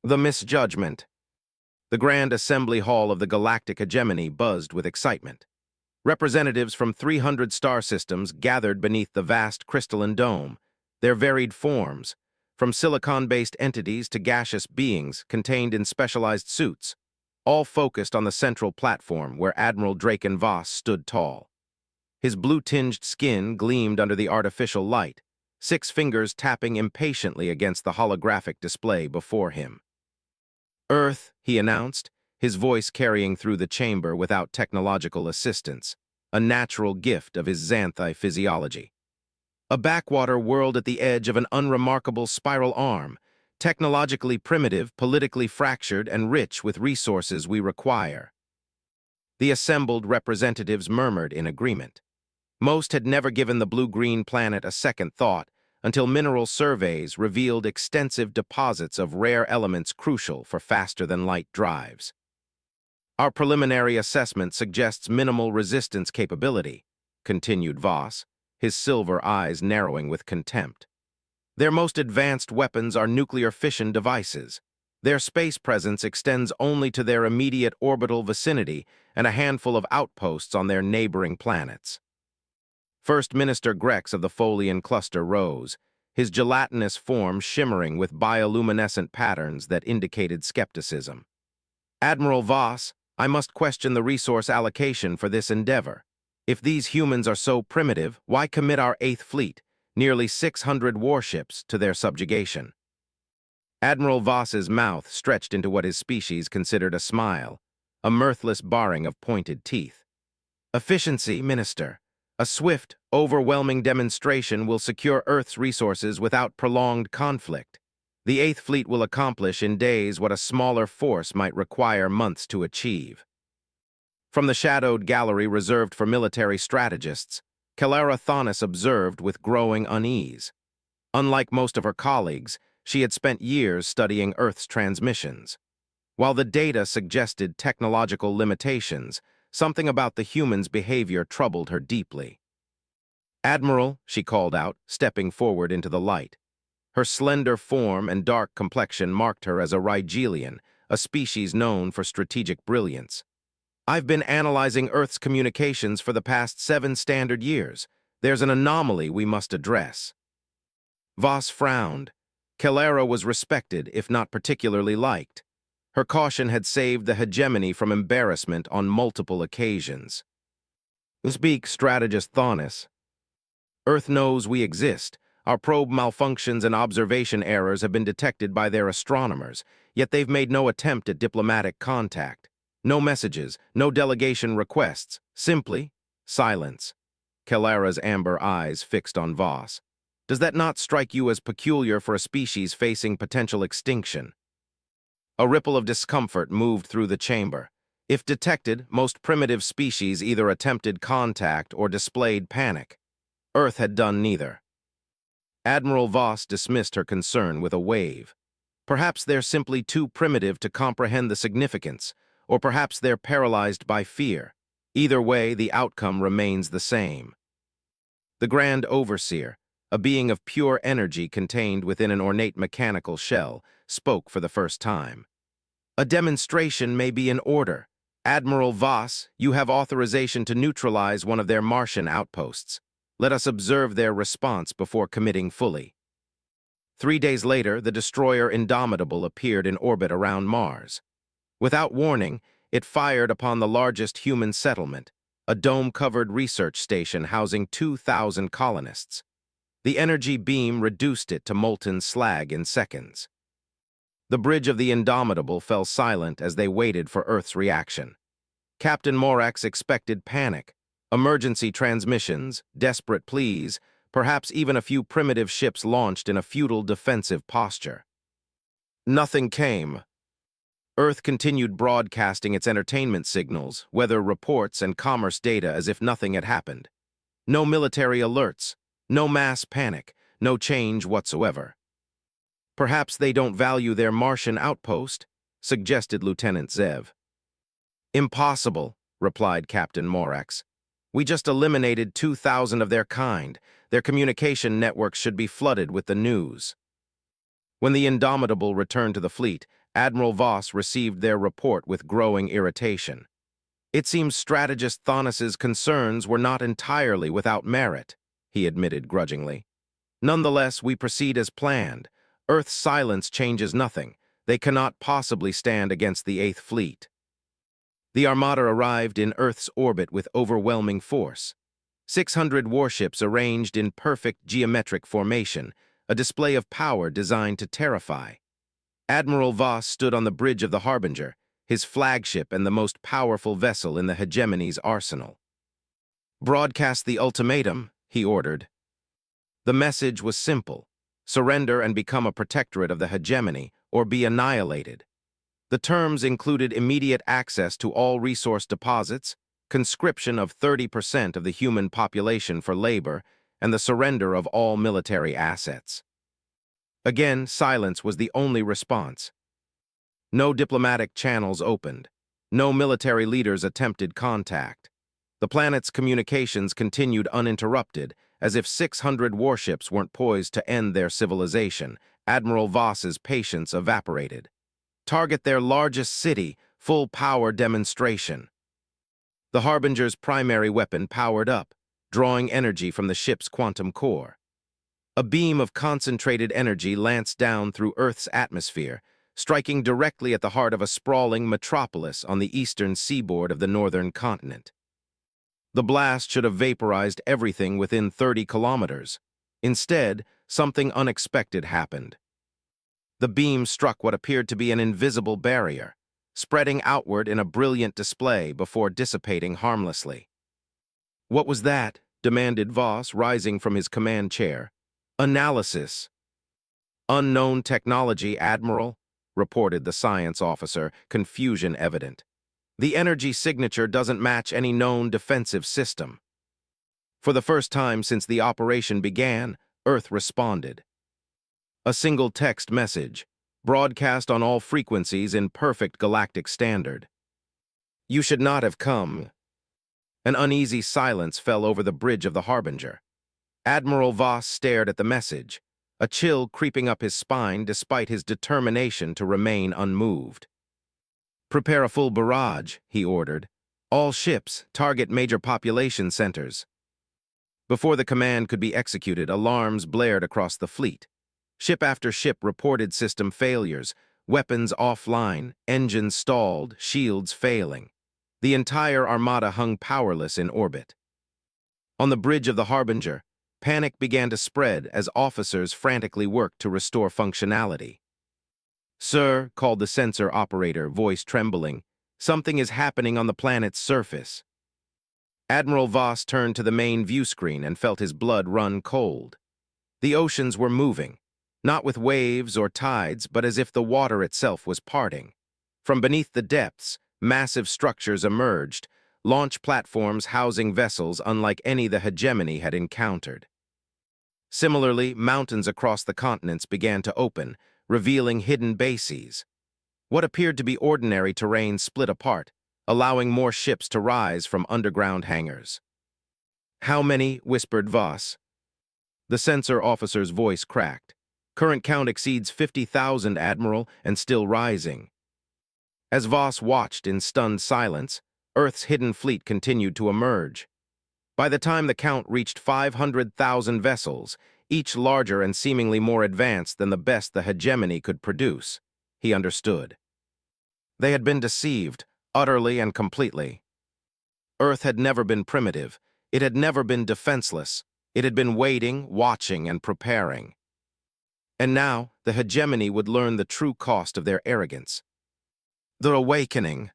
The misjudgment. The Grand Assembly Hall of the Galactic Hegemony buzzed with excitement. Representatives from 300 star systems gathered beneath the vast crystalline dome, their varied forms, from silicon-based entities to gaseous beings contained in specialized suits, all focused on the central platform where Admiral Draken Voss stood tall. His blue-tinged skin gleamed under the artificial light, 6 fingers tapping impatiently against the holographic display before him. "Earth," he announced, his voice carrying through the chamber without technological assistance, a natural gift of his xanthi physiology. A backwater world at the edge of an unremarkable spiral arm, technologically primitive, politically fractured, and rich with resources we require. The assembled representatives murmured in agreement. Most had never given the blue-green planet a second thought until mineral surveys revealed extensive deposits of rare elements crucial for faster-than-light drives. "Our preliminary assessment suggests minimal resistance capability," continued Voss, his silver eyes narrowing with contempt. "Their most advanced weapons are nuclear fission devices. Their space presence extends only to their immediate orbital vicinity and a handful of outposts on their neighboring planets." First Minister Grex of the Folian cluster rose, his gelatinous form shimmering with bioluminescent patterns that indicated skepticism. "Admiral Voss, I must question the resource allocation for this endeavor. If these humans are so primitive, why commit our 8th Fleet, nearly 600 warships, to their subjugation?" Admiral Voss's mouth stretched into what his species considered a smile, a mirthless baring of pointed teeth. "Efficiency, Minister. A swift, overwhelming demonstration will secure Earth's resources without prolonged conflict. The 8th Fleet will accomplish in days what a smaller force might require months to achieve." From the shadowed gallery reserved for military strategists, Kelara Thonis observed with growing unease. Unlike most of her colleagues, she had spent years studying Earth's transmissions. While the data suggested technological limitations, something about the humans' behavior troubled her deeply. "Admiral," she called out, stepping forward into the light. Her slender form and dark complexion marked her as a Rigelian, a species known for strategic brilliance. "I've been analyzing Earth's communications for the past 7 standard years. There's an anomaly we must address." Voss frowned. Kelara was respected, if not particularly liked. Her caution had saved the hegemony from embarrassment on multiple occasions. "Speak, strategist Thonis. Earth knows we exist. Our probe malfunctions and observation errors have been detected by their astronomers, yet they've made no attempt at diplomatic contact. No messages, no delegation requests, simply silence." Kelara's amber eyes fixed on Voss. "Does that not strike you as peculiar for a species facing potential extinction?" A ripple of discomfort moved through the chamber. If detected, most primitive species either attempted contact or displayed panic. Earth had done neither. Admiral Voss dismissed her concern with a wave. Perhaps they're simply too primitive to comprehend the significance, or perhaps they're paralyzed by fear. Either way, the outcome remains the same. The Grand Overseer, a being of pure energy contained within an ornate mechanical shell, spoke for the first time. "A demonstration may be in order. Admiral Voss, you have authorization to neutralize one of their Martian outposts. Let us observe their response before committing fully." 3 days later, the destroyer Indomitable appeared in orbit around Mars. Without warning, it fired upon the largest human settlement, a dome-covered research station housing 2,000 colonists. The energy beam reduced it to molten slag in seconds. The bridge of the Indomitable fell silent as they waited for Earth's reaction. Captain Morax expected panic, emergency transmissions, desperate pleas, perhaps even a few primitive ships launched in a futile defensive posture. Nothing came. Earth continued broadcasting its entertainment signals, weather reports, and commerce data as if nothing had happened. No military alerts, no mass panic, no change whatsoever. "Perhaps they don't value their Martian outpost," suggested Lieutenant Zev. "Impossible," replied Captain Morax. "We just eliminated 2,000 of their kind. Their communication networks should be flooded with the news." When the Indomitable returned to the fleet, Admiral Voss received their report with growing irritation. It seems strategist Thonis's concerns were not entirely without merit, he admitted grudgingly. Nonetheless, we proceed as planned. Earth's silence changes nothing. They cannot possibly stand against the Eighth Fleet. The armada arrived in Earth's orbit with overwhelming force. 600 warships arranged in perfect geometric formation, a display of power designed to terrify. Admiral Voss stood on the bridge of the Harbinger, his flagship and the most powerful vessel in the hegemony's arsenal. "Broadcast the ultimatum," he ordered. The message was simple: surrender and become a protectorate of the hegemony, or be annihilated. The terms included immediate access to all resource deposits, conscription of 30% of the human population for labor, and the surrender of all military assets. Again, silence was the only response. No diplomatic channels opened. No military leaders attempted contact. The planet's communications continued uninterrupted, as if 600 warships weren't poised to end their civilization. Admiral Voss's patience evaporated. Target their largest city, full power demonstration. The Harbinger's primary weapon powered up, drawing energy from the ship's quantum core. A beam of concentrated energy lanced down through Earth's atmosphere, striking directly at the heart of a sprawling metropolis on the eastern seaboard of the northern continent. The blast should have vaporized everything within 30 kilometers. Instead, something unexpected happened. The beam struck what appeared to be an invisible barrier, spreading outward in a brilliant display before dissipating harmlessly. "What was that?" demanded Voss, rising from his command chair. "Analysis." "Unknown technology, Admiral," reported the science officer, confusion evident. "The energy signature doesn't match any known defensive system." For the first time since the operation began, Earth responded. A single text message, broadcast on all frequencies in perfect galactic standard. "You should not have come." An uneasy silence fell over the bridge of the Harbinger. Admiral Voss stared at the message, a chill creeping up his spine despite his determination to remain unmoved. "Prepare a full barrage," he ordered. "All ships, target major population centers." Before the command could be executed, alarms blared across the fleet. Ship after ship reported system failures, weapons offline, engines stalled, shields failing. The entire armada hung powerless in orbit. On the bridge of the Harbinger, panic began to spread as officers frantically worked to restore functionality. "Sir," called the sensor operator, voice trembling, "something is happening on the planet's surface." Admiral Voss turned to the main view screen and felt his blood run cold. The oceans were moving, not with waves or tides, but as if the water itself was parting. From beneath the depths, massive structures emerged, launch platforms housing vessels unlike any the hegemony had encountered. Similarly, mountains across the continents began to open, revealing hidden bases. What appeared to be ordinary terrain split apart, allowing more ships to rise from underground hangars. "How many?" whispered Voss. The sensor officer's voice cracked. "Current count exceeds 50,000, Admiral, and still rising." As Voss watched in stunned silence, Earth's hidden fleet continued to emerge. By the time the count reached 500,000 vessels, each larger and seemingly more advanced than the best the hegemony could produce, he understood. They had been deceived, utterly and completely. Earth had never been primitive. It had never been defenseless. It had been waiting, watching, and preparing. And now, the hegemony would learn the true cost of their arrogance. The awakening.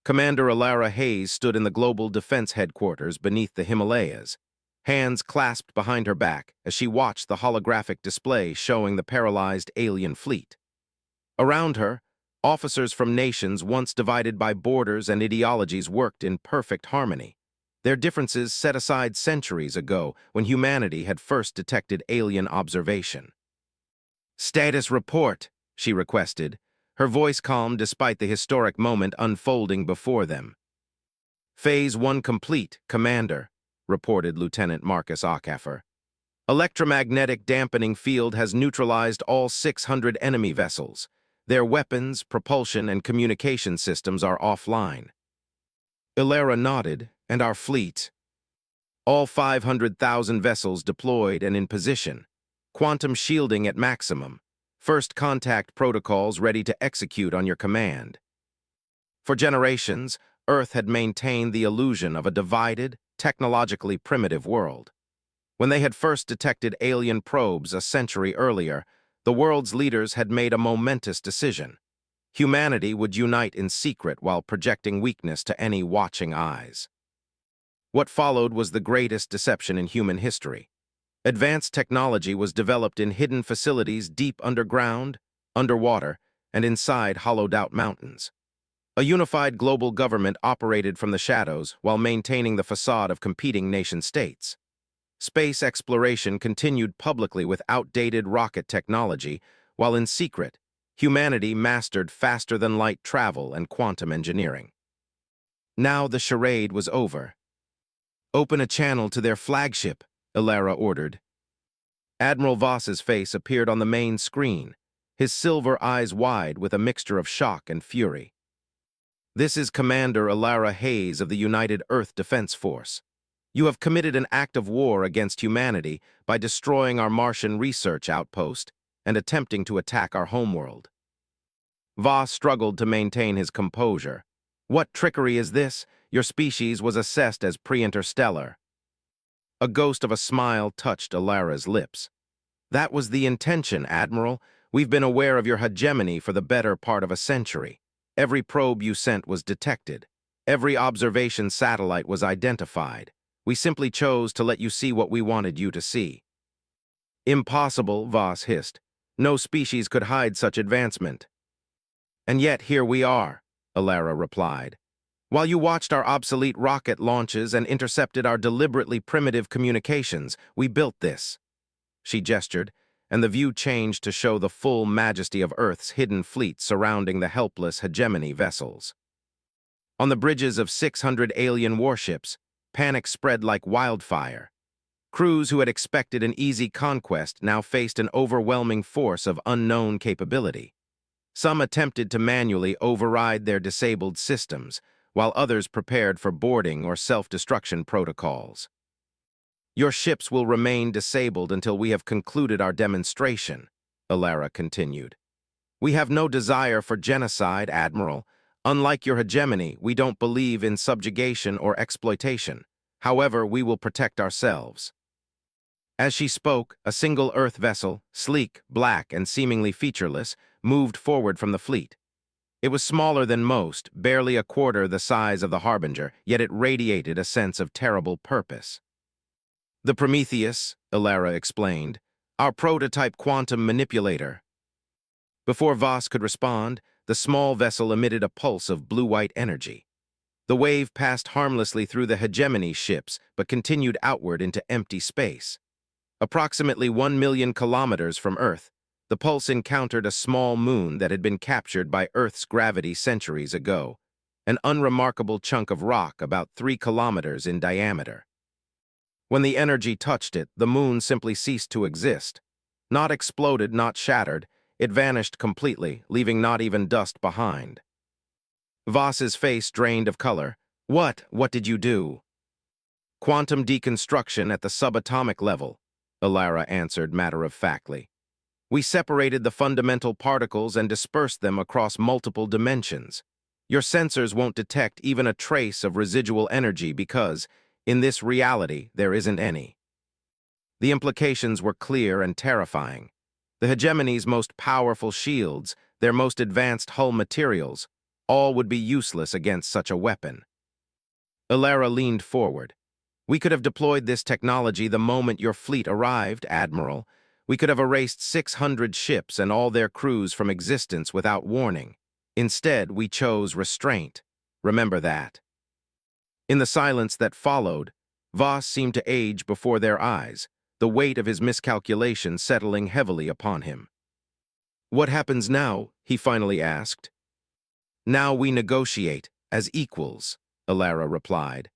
Commander Alara Hayes stood in the Global Defense Headquarters beneath the Himalayas, hands clasped behind her back as she watched the holographic display showing the paralyzed alien fleet. Around her, officers from nations once divided by borders and ideologies worked in perfect harmony, their differences set aside centuries ago when humanity had first detected alien observation. "Status report," she requested, her voice calm despite the historic moment unfolding before them. "Phase 1 complete, Commander," reported Lieutenant Marcus Acaffer. "Electromagnetic dampening field has neutralized all 600 enemy vessels. Their weapons, propulsion, and communication systems are offline. Ilara nodded, and our fleet. All 500,000 vessels deployed and in position. Quantum shielding at maximum. First contact protocols ready to execute on your command. For generations, Earth had maintained the illusion of a divided, technologically primitive world. When they had first detected alien probes a century earlier, the world's leaders had made a momentous decision. Humanity would unite in secret while projecting weakness to any watching eyes. What followed was the greatest deception in human history. Advanced technology was developed in hidden facilities deep underground, underwater, and inside hollowed-out mountains. A unified global government operated from the shadows while maintaining the facade of competing nation-states. Space exploration continued publicly with outdated rocket technology, while in secret, humanity mastered faster-than-light travel and quantum engineering. Now the charade was over. "Open a channel to their flagship," Ilara ordered. Admiral Voss's face appeared on the main screen, his silver eyes wide with a mixture of shock and fury. "This is Commander Ilara Hayes of the United Earth Defense Force. You have committed an act of war against humanity by destroying our Martian research outpost and attempting to attack our homeworld." Voss struggled to maintain his composure. "What trickery is this? Your species was assessed as pre-interstellar." A ghost of a smile touched Ilara's lips. "That was the intention, Admiral. We've been aware of your hegemony for the better part of a century. Every probe you sent was detected. Every observation satellite was identified. We simply chose to let you see what we wanted you to see." "Impossible," Voss hissed. "No species could hide such advancement." "And yet here we are," Ilara replied. "While you watched our obsolete rocket launches and intercepted our deliberately primitive communications, we built this." She gestured, and the view changed to show the full majesty of Earth's hidden fleet surrounding the helpless hegemony vessels. On the bridges of 600 alien warships, panic spread like wildfire. Crews who had expected an easy conquest now faced an overwhelming force of unknown capability. Some attempted to manually override their disabled systems, while others prepared for boarding or self-destruction protocols. "Your ships will remain disabled until we have concluded our demonstration," Ilara continued. "We have no desire for genocide, Admiral. Unlike your hegemony, we don't believe in subjugation or exploitation. However, we will protect ourselves." As she spoke, a single Earth vessel, sleek, black, and seemingly featureless, moved forward from the fleet. It was smaller than most, barely a quarter the size of the Harbinger, yet it radiated a sense of terrible purpose. "The Prometheus," Ilara explained, "our prototype quantum manipulator." Before Voss could respond, the small vessel emitted a pulse of blue-white energy. The wave passed harmlessly through the hegemony ships, but continued outward into empty space. Approximately 1 million kilometers from Earth, the pulse encountered a small moon that had been captured by Earth's gravity centuries ago, an unremarkable chunk of rock about 3 kilometers in diameter. When the energy touched it, the moon simply ceased to exist. Not exploded, not shattered, it vanished completely, leaving not even dust behind. Voss's face drained of color. What did you do?" "Quantum deconstruction at the subatomic level," Ilara answered matter-of-factly. "We separated the fundamental particles and dispersed them across multiple dimensions. Your sensors won't detect even a trace of residual energy because, in this reality, there isn't any." The implications were clear and terrifying. The hegemony's most powerful shields, their most advanced hull materials, all would be useless against such a weapon. Ilara leaned forward. "We could have deployed this technology the moment your fleet arrived, Admiral. We could have erased 600 ships and all their crews from existence without warning. Instead, we chose restraint. Remember that." In the silence that followed, Voss seemed to age before their eyes, the weight of his miscalculation settling heavily upon him. "What happens now?" he finally asked. "Now we negotiate, as equals," Ilara replied.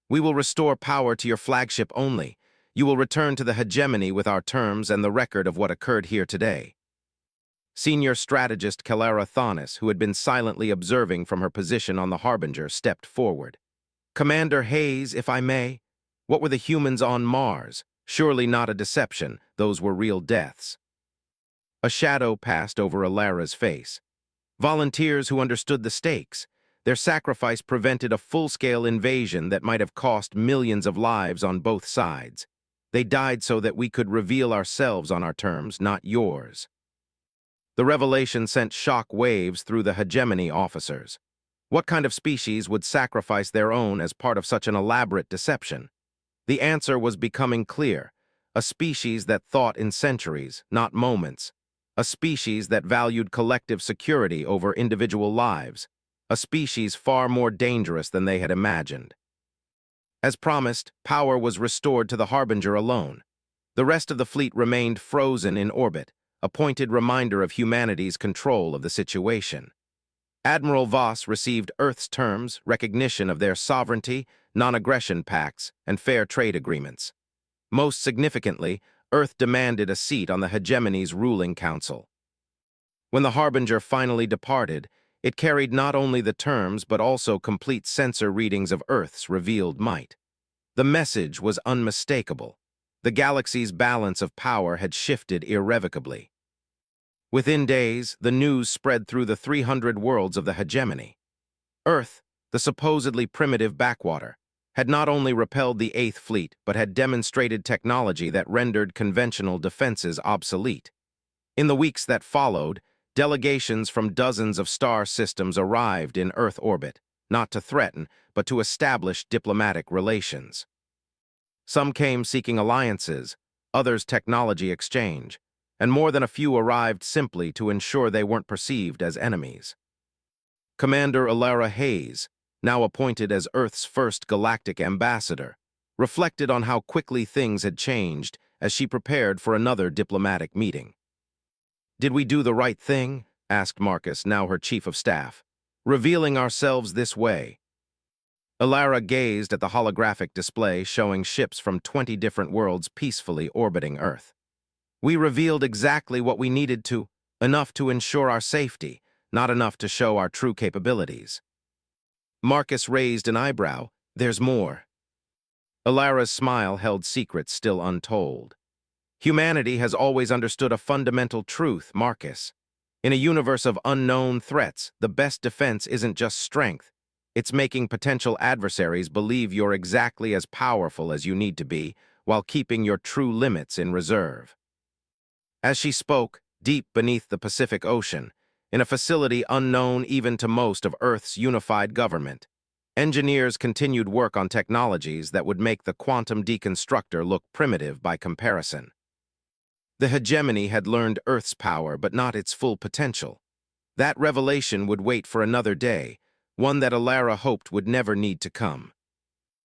"We will restore power to your flagship only. You will return to the hegemony with our terms and the record of what occurred here today." Senior strategist Kalara Thonis, who had been silently observing from her position on the Harbinger, stepped forward. "Commander Hayes, if I may, what were the humans on Mars? Surely not a deception, those were real deaths." A shadow passed over Alara's face. Volunteers who understood the stakes. Their sacrifice prevented a full-scale invasion that might have cost millions of lives on both sides. They died so that we could reveal ourselves on our terms, not yours. The revelation sent shock waves through the hegemony officers. What kind of species would sacrifice their own as part of such an elaborate deception? The answer was becoming clear. A species that thought in centuries, not moments. A species that valued collective security over individual lives. A species far more dangerous than they had imagined. As promised, power was restored to the Harbinger alone. The rest of the fleet remained frozen in orbit, a pointed reminder of humanity's control of the situation. Admiral Voss received Earth's terms, recognition of their sovereignty, non-aggression pacts, and fair trade agreements. Most significantly, Earth demanded a seat on the hegemony's ruling council. When the Harbinger finally departed, it carried not only the terms but also complete sensor readings of Earth's revealed might. The message was unmistakable. The galaxy's balance of power had shifted irrevocably. Within days, the news spread through the 300 worlds of the hegemony. Earth, the supposedly primitive backwater, had not only repelled the Eighth Fleet but had demonstrated technology that rendered conventional defenses obsolete. In the weeks that followed, delegations from dozens of star systems arrived in Earth orbit, not to threaten, but to establish diplomatic relations. Some came seeking alliances, others technology exchange, and more than a few arrived simply to ensure they weren't perceived as enemies. Commander Alara Hayes, now appointed as Earth's first galactic ambassador, reflected on how quickly things had changed as she prepared for another diplomatic meeting. "Did we do the right thing?" asked Marcus, now her chief of staff, "revealing ourselves this way?" Alara gazed at the holographic display showing ships from 20 different worlds peacefully orbiting Earth. "We revealed exactly what we needed to, enough to ensure our safety, not enough to show our true capabilities." Marcus raised an eyebrow. "There's more." Alara's smile held secrets still untold. "Humanity has always understood a fundamental truth, Marcus. In a universe of unknown threats, the best defense isn't just strength. It's making potential adversaries believe you're exactly as powerful as you need to be, while keeping your true limits in reserve." As she spoke, deep beneath the Pacific Ocean, in a facility unknown even to most of Earth's unified government, engineers continued work on technologies that would make the quantum deconstructor look primitive by comparison. The hegemony had learned Earth's power, but not its full potential. That revelation would wait for another day, one that Alara hoped would never need to come.